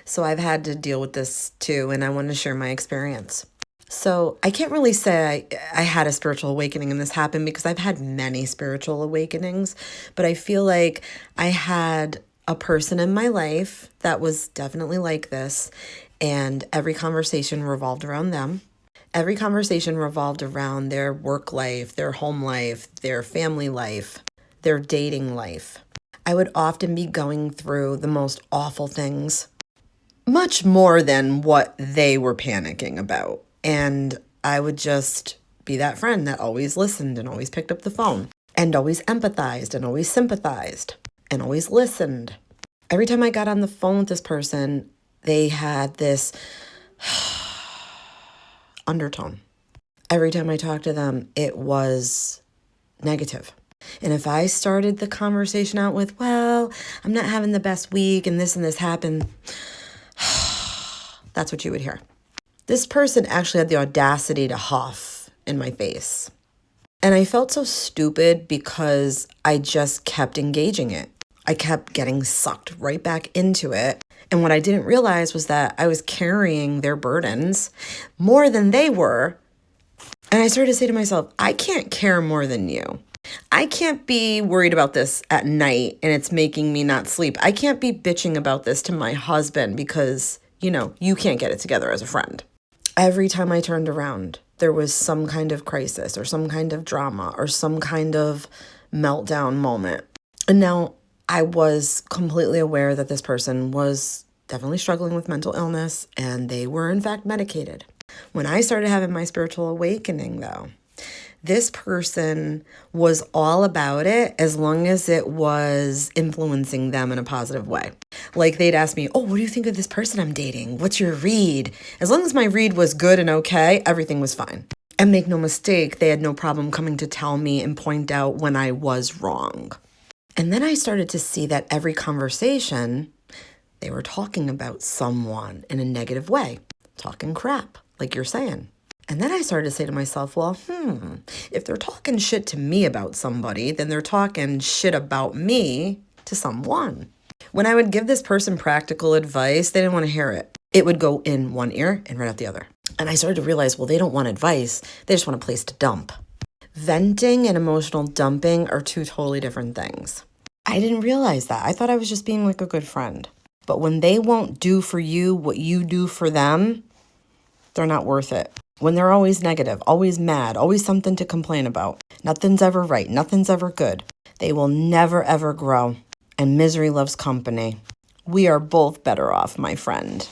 So I've had to deal with this too, and I want to share my experience. So I can't really say I had a spiritual awakening and this happened because I've had many spiritual awakenings, but I feel like I had a person in my life that was definitely like this, and every conversation revolved around them. Every conversation revolved around their work life, their home life, their family life, their dating life. I would often be going through the most awful things, much more than what they were panicking about. And I would just be that friend that always listened and always picked up the phone and always empathized and always sympathized and always listened. Every time I got on the phone with this person, they had this undertone. Every time I talked to them, it was negative. And if I started the conversation out with, well, I'm not having the best week and this happened, that's what you would hear. This person actually had the audacity to huff in my face. And I felt so stupid because I just kept engaging it. I kept getting sucked right back into it. And what I didn't realize was that I was carrying their burdens more than they were. And I started to say to myself, I can't care more than you. I can't be worried about this at night and it's making me not sleep. I can't be bitching about this to my husband because, you can't get it together as a friend. Every time I turned around, there was some kind of crisis or some kind of drama or some kind of meltdown moment. And now I was completely aware that this person was definitely struggling with mental illness and they were in fact medicated. When I started having my spiritual awakening, though, this person was all about it as long as it was influencing them in a positive way. Like they'd ask me, oh, what do you think of this person I'm dating? What's your read? As long as my read was good and okay, everything was fine. And make no mistake, they had no problem coming to tell me and point out when I was wrong. And then I started to see that every conversation, they were talking about someone in a negative way, talking crap, like you're saying. And then I started to say to myself, well, if they're talking shit to me about somebody, then they're talking shit about me to someone. When I would give this person practical advice, they didn't want to hear it. It would go in one ear and right out the other. And I started to realize, well, they don't want advice. They just want a place to dump. Venting and emotional dumping are two totally different things. I didn't realize that. I thought I was just being like a good friend. But when they won't do for you what you do for them, they're not worth it. When they're always negative, always mad, always something to complain about, nothing's ever right, nothing's ever good, they will never ever grow. And misery loves company. We are both better off, my friend.